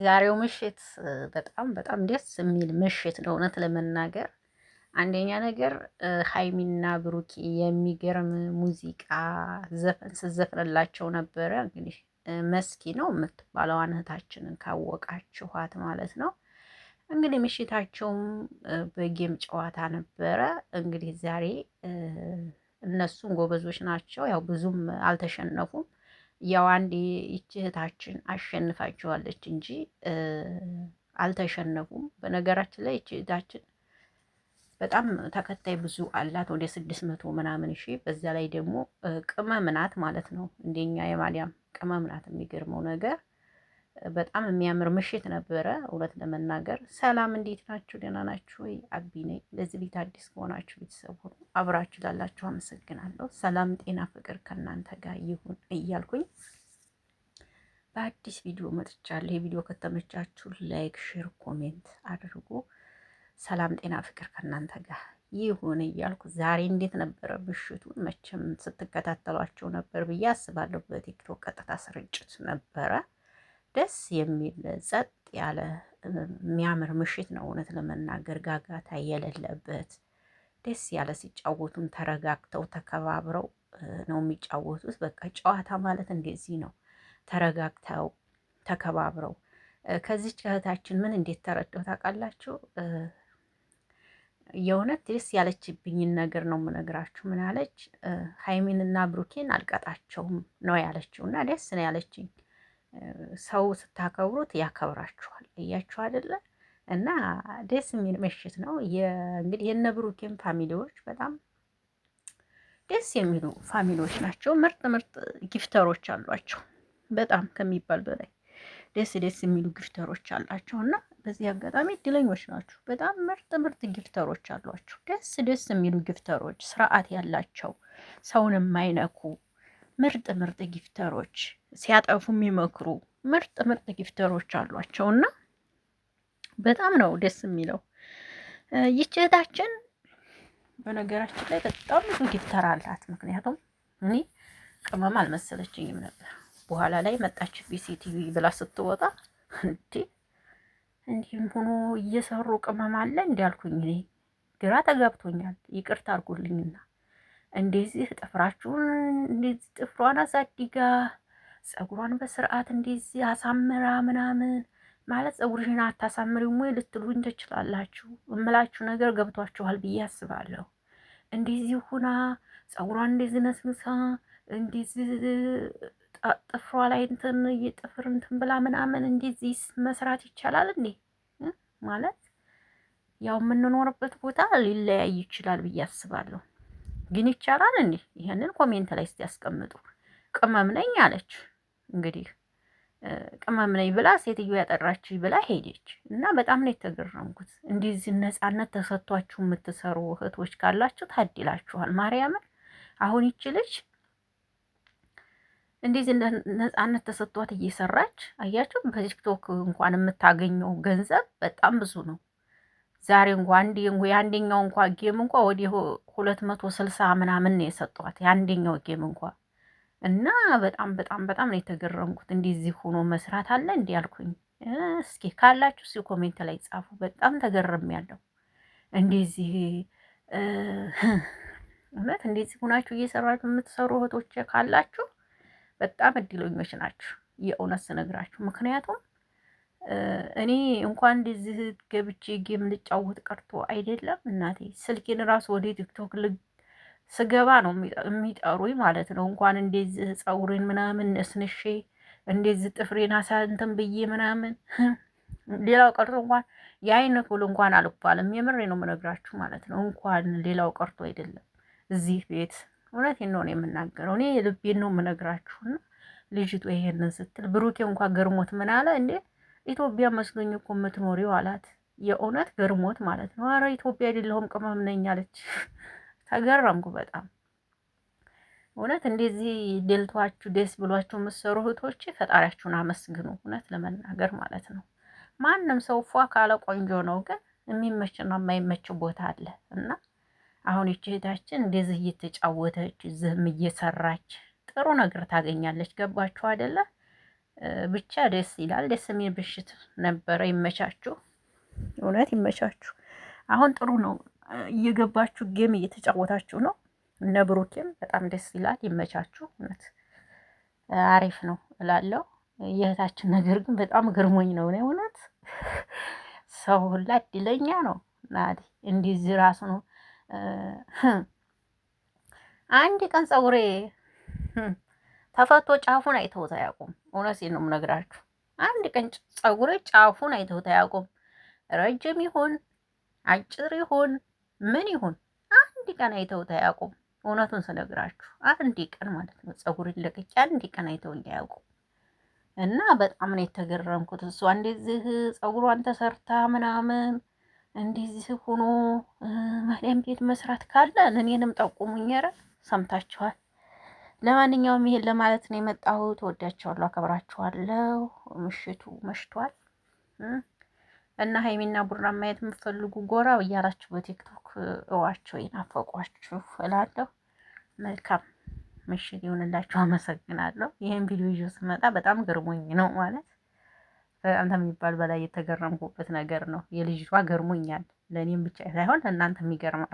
ዛሬው ምሽት በጣም በጣም ደስ የሚል ምሽት ነው። እውነት ለመናገር አንደኛ ነገር ሀይሚና ብሩኬ የሚገርም ሙዚቃ ዘፈን ስዘፍንላቸው ነበረ። እንግዲህ መስኪ ነው የምትባለዋን እህታችንን ካወቃችኋት ማለት ነው። እንግዲህ ምሽታቸውም በጌም ጨዋታ ነበረ። እንግዲህ ዛሬ እነሱም ጎበዞች ናቸው። ያው ብዙም አልተሸነፉም። ያው አንዴ ይህች እህታችን አሸንፋቸዋለች እንጂ አልተሸነፉም። በነገራችን ላይ ይህች እህታችን በጣም ተከታይ ብዙ አላት፣ ወደ 600 ምናምን ሺህ። በዛ ላይ ደግሞ ቅመም ናት ማለት ነው። እንደኛ የማዲያም ቅመም ናት። የሚገርመው ነገር በጣም የሚያምር ምሽት ነበረ። እውነት ለመናገር ሰላም፣ እንዴት ናችሁ? ደህና ናችሁ ወይ? አቢ ነኝ። ለዚህ ቤት አዲስ ከሆናችሁ ቤተሰብ ሁኑ። አብራችሁ ላላችሁ አመሰግናለሁ። ሰላም፣ ጤና፣ ፍቅር ከእናንተ ጋር ይሁን እያልኩኝ በአዲስ ቪዲዮ መጥቻለሁ። የቪዲዮ ከተመቻችሁ ላይክ፣ ሼር፣ ኮሜንት አድርጉ። ሰላም፣ ጤና፣ ፍቅር ከእናንተ ጋር ይሁን እያልኩ ዛሬ እንዴት ነበረ ምሽቱን? መቼም ስትከታተሏቸው ነበር ብዬ አስባለሁ። በቲክቶክ ቀጥታ ስርጭት ነበረ። ደስ የሚል ጸጥ ያለ የሚያምር ምሽት ነው። እውነት ለመናገር ጋጋታ የሌለበት ደስ ያለ፣ ሲጫወቱም ተረጋግተው ተከባብረው ነው የሚጫወቱት። በቃ ጨዋታ ማለት እንደዚህ ነው። ተረጋግተው ተከባብረው። ከዚች እህታችን ምን እንዴት ተረዳው ታውቃላችሁ? የእውነት ደስ ያለችብኝን ነገር ነው የምነግራችሁ። ምን አለች? ሀይሚንና ብሩኬን አልቀጣቸውም ነው ያለችው። እና ደስ ነው ያለችኝ። ሰው ስታከብሩት ያከብራችኋል። እያችሁ አይደለ? እና ደስ የሚል ምሽት ነው። እንግዲህ የነ ብሩኬን ፋሚሊዎች በጣም ደስ የሚሉ ፋሚሊዎች ናቸው። ምርጥ ምርጥ ጊፍተሮች አሏቸው። በጣም ከሚባል በላይ ደስ ደስ የሚሉ ጊፍተሮች አላቸው። እና በዚህ አጋጣሚ እድለኞች ናችሁ። በጣም ምርጥ ምርጥ ጊፍተሮች አሏቸው። ደስ ደስ የሚሉ ጊፍተሮች፣ ስርዓት ያላቸው፣ ሰውን የማይነኩ ምርጥ ምርጥ ጊፍተሮች፣ ሲያጠፉ የሚመክሩ ምርጥ ምርጥ ጊፍተሮች አሏቸው። እና በጣም ነው ደስ የሚለው። ይህች እህታችን በነገራችን ላይ በጣም ብዙ ጊፍተር አላት። ምክንያቱም እኔ ቅመም አልመሰለችኝም ነበር። በኋላ ላይ መጣችብኝ ሴትዮ ብላ ስትወጣ እንዲህም ሆኖ እየሰሩ ቅመም አለ እንዲያልኩኝ እኔ ግራ ተጋብቶኛል። ይቅርታ አድርጉልኝና እንደዚህ ጥፍራችሁን እንደዚህ ጥፍሯን አሳድጋ ፀጉሯን በስርዓት እንደዚህ አሳምራ ምናምን ማለት ፀጉርሽን አታሳምሪም ወይ ልትሉኝ ትችላላችሁ። እምላችሁ ነገር ገብቷችኋል ብዬ አስባለሁ። እንደዚህ ሁና ፀጉሯን እንደዚህ ነስንሳ እንደዚህ ጥፍሯ ላይ እንትን ጥፍር እንትን ብላ ምናምን እንደዚህ መስራት ይቻላል እንዴ? ማለት ያው የምንኖርበት ቦታ ሊለያይ ይችላል ብዬ አስባለሁ። ግን ይቻላል እንዴ? ይሄንን ኮሜንት ላይ እስቲ ያስቀምጡ። ቅመም ነኝ አለች። እንግዲህ ቅመም ነኝ ብላ ሴትዮ ያጠራች ብላ ሄደች እና በጣም ነው የተገረምኩት። እንደዚህ ነፃነት ተሰጥቷችሁ የምትሰሩ እህቶች ካላችሁ ታድላችኋል። ማርያምን አሁን ይቺ ልጅ እንደዚህ ነፃነት ተሰጥቷት እየሰራች አያችሁ። በቲክቶክ እንኳን የምታገኘው ገንዘብ በጣም ብዙ ነው። ዛሬ እንኳን የአንደኛው እንኳን ጌም እንኳ ወደ 260 ምናምን ነው የሰጧት የአንደኛው ጌም እንኳ እና በጣም በጣም በጣም ነው የተገረምኩት። እንደዚህ ሆኖ መስራት አለ እንዲህ ያልኩኝ። እስኪ ካላችሁ እስኪ ኮሜንት ላይ ጻፉ። በጣም ተገርሜያለሁ። እንደዚህ እውነት እንደዚህ ሆናችሁ እየሰራችሁ የምትሰሩ እህቶች ካላችሁ በጣም እድለኞች ናችሁ፣ የእውነት ስነግራችሁ። ምክንያቱም እኔ እንኳን እንደዚህ ገብቼ ጌም ልጫወት ቀርቶ አይደለም እናቴ ስልኬን ራሱ ወደ ቲክቶክ ስገባ ነው የሚጠሩኝ ማለት ነው። እንኳን እንደዚህ ፀጉሬን ምናምን እስንሼ እንደዚህ ጥፍሬን አሳንተን ብዬ ምናምን ሌላው ቀርቶ እንኳን የአይን ኩል እንኳን አልባልም። የምሬ ነው የምነግራችሁ ማለት ነው። እንኳን ሌላው ቀርቶ አይደለም እዚህ ቤት እውነቴን ነው የምናገረው። እኔ ልቤን ነው የምነግራችሁና ልጅቷ ይሄንን ስትል ብሩኬ እንኳን ገርሞት ምን አለ እንዴ ኢትዮጵያ መስሎኝ እኮ የምትኖሪው አላት። የእውነት ገርሞት ማለት ነው። አረ ኢትዮጵያ አይደለሁም ቅመም ነኝ አለች። ተገረምኩ በጣም እውነት። እንደዚህ ደልቷችሁ ደስ ብሏችሁ የምትሰሩ እህቶች ፈጣሪያችሁን አመስግኑ። እውነት ለመናገር ማለት ነው። ማንም ሰው ፏ ካለ ቆንጆ ነው፣ ግን የሚመችና የማይመች ቦታ አለ እና አሁን ይህች እህታችን እንደዚህ እየተጫወተች ዝም እየሰራች ጥሩ ነገር ታገኛለች። ገባችሁ አይደለ? ብቻ ደስ ይላል። ደስ የሚል ብሽት ነበረ። ይመቻችሁ፣ እውነት ይመቻችሁ። አሁን ጥሩ ነው። እየገባችሁ ጌም እየተጫወታችሁ ነው። እነ ብሩኬም በጣም ደስ ይላል። ይመቻችሁ። እውነት አሪፍ ነው እላለሁ። የእህታችን ነገር ግን በጣም ግርሞኝ ነው። እኔ እውነት ሰው ሁላ እድለኛ ነው። ናዲ እንዲህ ራሱ ነው። አንድ ቀን ፀጉሬ ተፈቶ ጫፉን አይተውት አያውቁም። እውነቴን ነው የምነግራችሁ። አንድ ቀን ፀጉሬ ጫፉን አይተውት አያውቁም። ረጅም ይሁን አጭር ይሁን ምን ይሁን አንድ ቀን አይተውት አያውቁም። እውነቱን ስነግራችሁ አንድ ቀን ማለት ነው ፀጉሬን ለቅቄ አንድ ቀን አይተውኝ አያውቁም። እና በጣም ነው የተገረምኩት። እሷ እንደዚህ ፀጉሯን ተሰርታ ምናምን እንደዚህ ሆኖ ማዳም ቤት መስራት ካለ እኔንም ጠቁሙኝ። ኧረ ሰምታችኋል። ለማንኛውም ይሄን ለማለት ነው የመጣሁት። ወዳችኋለሁ፣ አከብራችኋለሁ። ምሽቱ መሽቷል እና ሀይሚና ቡራ ማየት የምትፈልጉ ጎራ እያላችሁ በቲክቶክ እዋቸው ይናፈቋችሁ እላለሁ። መልካም ምሽት ይሁንላችሁ። አመሰግናለሁ። ይህን ቪዲዮ ይዤ ስመጣ በጣም ገርሞኝ ነው ማለት በጣም ከሚባል በላይ የተገረምኩበት ነገር ነው። የልጅቷ ገርሞኛል። ለእኔም ብቻ ሳይሆን ለእናንተ የሚገርም